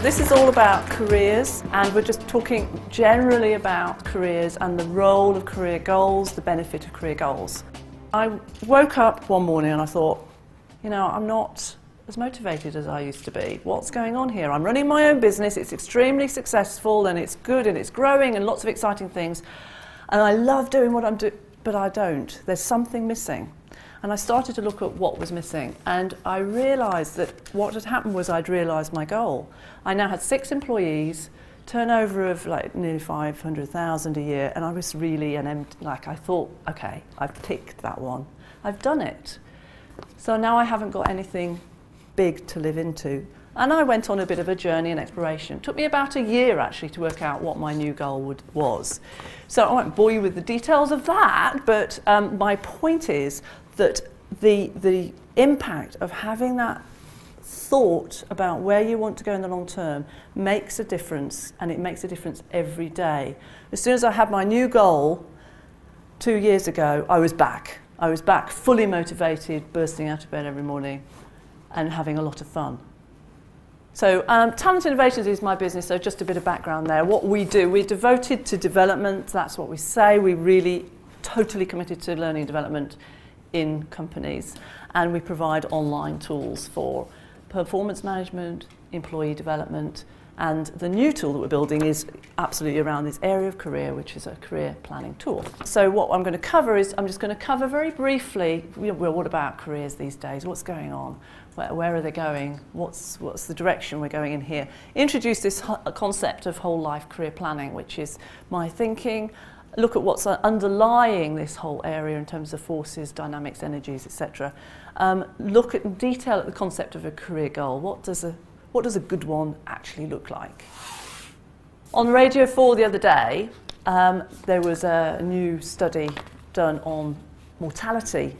This is all about careers, and we're just talking generally about careers and the role of career goals, the benefit of career goals. I woke up one morning and I thought, you know, I'm not as motivated as I used to be. What's going on here? I'm running my own business, it's extremely successful and it's good and it's growing and lots of exciting things. And I love doing what I'm doing, but I don't. There's something missing. And I started to look at what was missing, and I realised that what had happened was I'd realised my goal. I now had 6 employees, turnover of like nearly 500,000 a year, and I was really like I thought, okay, I've ticked that one. I've done it. So now I haven't got anything big to live into. And I went on a bit of a journey and exploration. It took me about a year actually to work out what my new goal was. So I won't bore you with the details of that, but my point is that the impact of having that thought about where you want to go in the long term makes a difference, and it makes a difference every day. As soon as I had my new goal 2 years ago, I was back. I was back fully motivated, bursting out of bed every morning and having a lot of fun. So Talent Innovations is my business, so just a bit of background there. What we do, we're devoted to development, that's what we say. We're really totally committed to learning and development in companies, and we provide online tools for performance management, employee development, and the new tool that we're building is absolutely around this area of career, which is a career planning tool. So what I'm going to cover is, I'm just going to cover very briefly, well, what about careers these days? What's going on? Where are they going? What's the direction we're going in here? Introduce this concept of whole life career planning, which is my thinking. Look at what's underlying this whole area in terms of forces, dynamics, energies, etc. Look in detail at the concept of a career goal. What does a good one actually look like? On Radio 4 the other day, there was a new study done on mortality.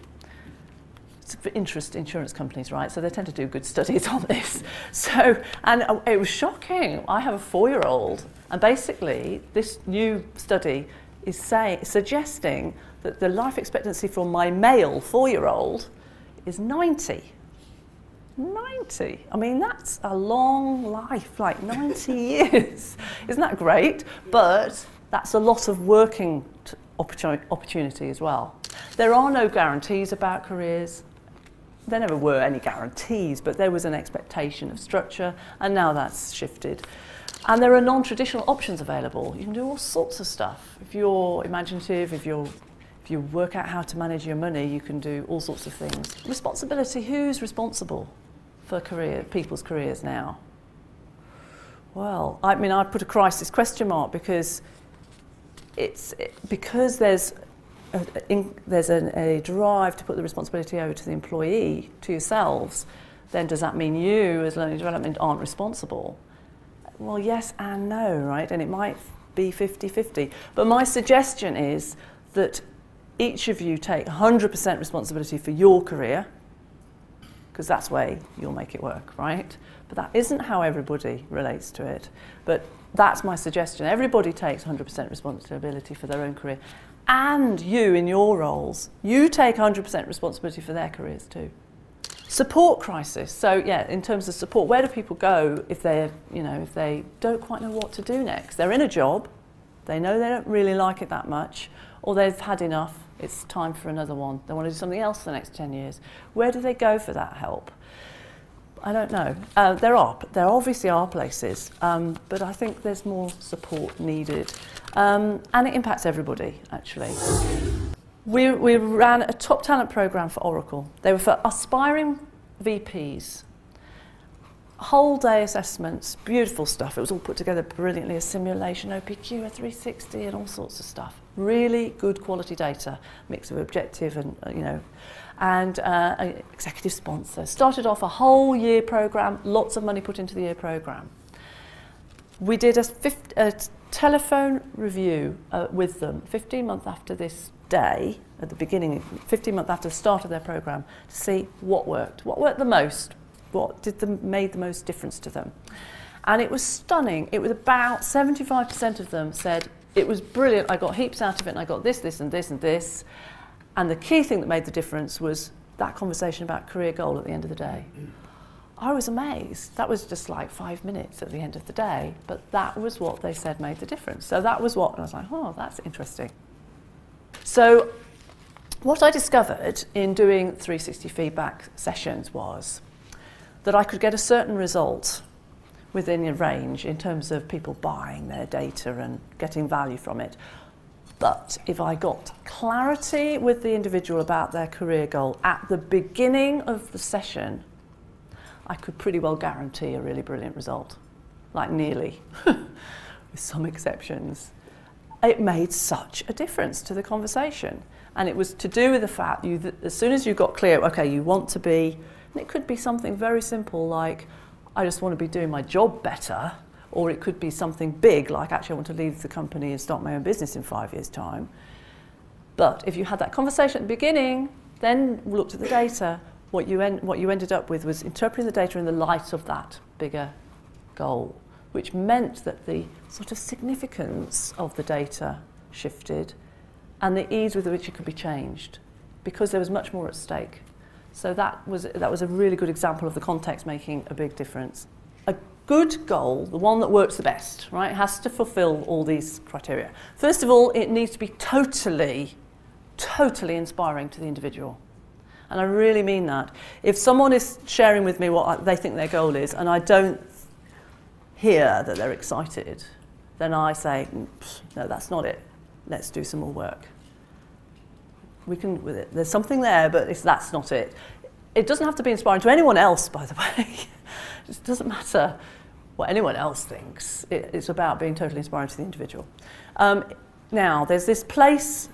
It's of interest to insurance companies, right? So they tend to do good studies on this. So, and it was shocking. I have a 4-year-old, and basically this new study is suggesting that the life expectancy for my male 4-year-old is 90. 90. I mean, that's a long life, like 90 years. Isn't that great? But that's a lot of working opportunity as well. There are no guarantees about careers. There never were any guarantees, but there was an expectation of structure, and now that's shifted. And there are non-traditional options available. You can do all sorts of stuff. If you're imaginative, if you work out how to manage your money, you can do all sorts of things. Responsibility, who's responsible for people's careers now? Well, I mean, I put a crisis question mark because there's a drive to put the responsibility over to the employee, to yourselves. Then does that mean you, as learning and development, aren't responsible? Well, yes and no, right? And it might be 50-50. But my suggestion is that each of you take 100% responsibility for your career, because that's where you'll make it work, right? But that isn't how everybody relates to it. But that's my suggestion. Everybody takes 100% responsibility for their own career. And you, in your roles, you take 100% responsibility for their careers too. Support crisis. So yeah, in terms of support, where do people go if they don't quite know what to do next? They're in a job, they know they don't really like it that much, or they've had enough, it's time for another one. They want to do something else for the next 10 years. Where do they go for that help? I don't know. There obviously are places, but I think there's more support needed. And it impacts everybody, actually. We ran a top talent program for Oracle. They were for aspiring VPs. Whole day assessments, beautiful stuff. It was all put together brilliantly, a simulation, OPQ, a 360 and all sorts of stuff. Really good quality data, mix of objective and, and an executive sponsor. Started off a whole year program, lots of money put into the year program. We did a telephone review with them 15 months after this day, at the beginning, 15 months after the start of their program, to see what worked the most, what made the most difference to them. And it was stunning. It was about 75% of them said, it was brilliant, I got heaps out of it, and I got this, this, and this, and this. And the key thing that made the difference was that conversation about career goal at the end of the day. I was amazed. That was just like 5 minutes at the end of the day, but that was what they said made the difference. So that was what, and I was like, oh, that's interesting. So what I discovered in doing 360 feedback sessions was that I could get a certain result within a range in terms of people buying their data and getting value from it. But if I got clarity with the individual about their career goal at the beginning of the session, I could pretty well guarantee a really brilliant result, like nearly, with some exceptions. It made such a difference to the conversation. And it was to do with the fact that as soon as you got clear, okay, you want to be, and it could be something very simple like, I just want to be doing my job better, or it could be something big like, actually I want to leave the company and start my own business in 5 years' time. But if you had that conversation at the beginning, then looked at the data, what you ended up with was interpreting the data in the light of that bigger goal, which meant that the sort of significance of the data shifted and the ease with which it could be changed, because there was much more at stake. So that was a really good example of the context making a big difference. A good goal, the one that works the best, right, has to fulfill all these criteria. First of all, it needs to be totally inspiring to the individual. And I really mean that. If someone is sharing with me what they think their goal is, and I don't hear that they're excited, then I say, no, that's not it. Let's do some more work. We can, with it. There's something there, but that's not it. It doesn't have to be inspiring to anyone else, by the way. It doesn't matter what anyone else thinks. It's about being totally inspiring to the individual. Now, there's this place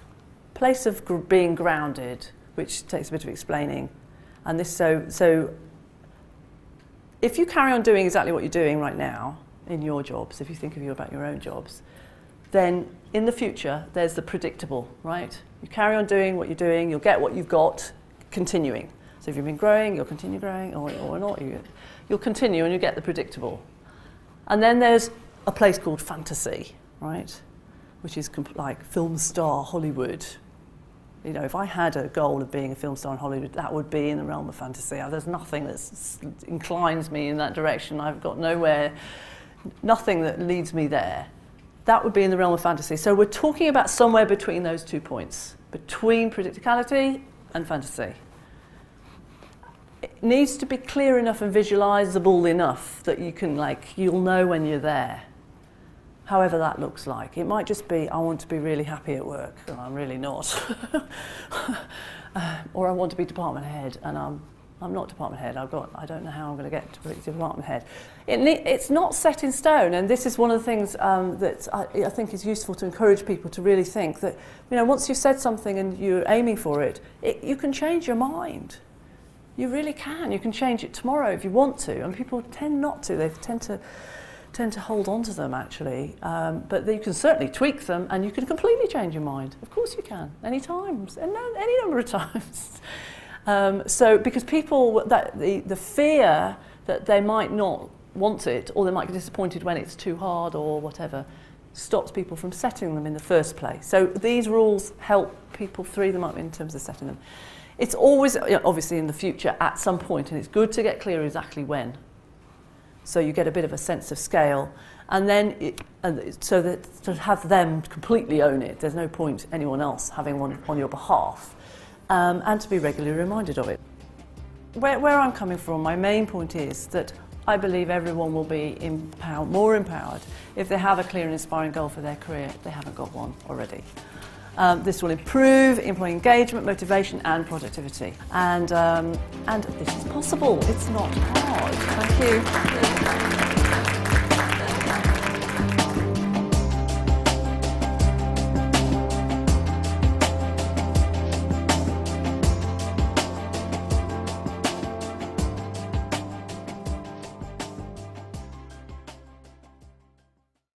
of being grounded, which takes a bit of explaining. And this, so if you carry on doing exactly what you're doing right now in your jobs, if you think of you about your own jobs, then in the future, there's the predictable, right? You carry on doing what you're doing, you'll get what you've got, continuing. So if you've been growing, you'll continue growing, or not, you'll continue and you get the predictable. And then there's a place called fantasy, right? Which is like film star Hollywood. You know, if I had a goal of being a film star in Hollywood, that would be in the realm of fantasy. There's nothing that inclines me in that direction. I've got nothing that leads me there. That would be in the realm of fantasy. So we're talking about somewhere between those 2 points, between predictability and fantasy. It needs to be clear enough and visualizable enough that you can, you'll know when you're there. However that looks like. It might just be, I want to be really happy at work, and I'm really not. Or I want to be department head, and I'm not department head. I don't know how I'm going to get to department head. It's not set in stone, and this is one of the things that I think is useful to encourage people to really think that, you know, once you've said something and you're aiming for it, you can change your mind. You really can. You can change it tomorrow if you want to, and people tend not to. They tend to hold on to them, actually. But you can certainly tweak them, and you can completely change your mind. Of course you can, any number of times. So because people, the fear that they might not want it, or they might get disappointed when it's too hard or whatever, stops people from setting them in the first place. So these rules help people free them up in terms of setting them. It's always, obviously in the future at some point, and it's good to get clear exactly when. So you get a bit of a sense of scale, and then so that to have them completely own it, there's no point anyone else having one on your behalf, and to be regularly reminded of it. Where I'm coming from, my main point is that I believe everyone will be more empowered if they have a clear and inspiring goal for their career if they haven't got one already. This will improve employee engagement, motivation and productivity. And this is possible. It's not hard. Thank you.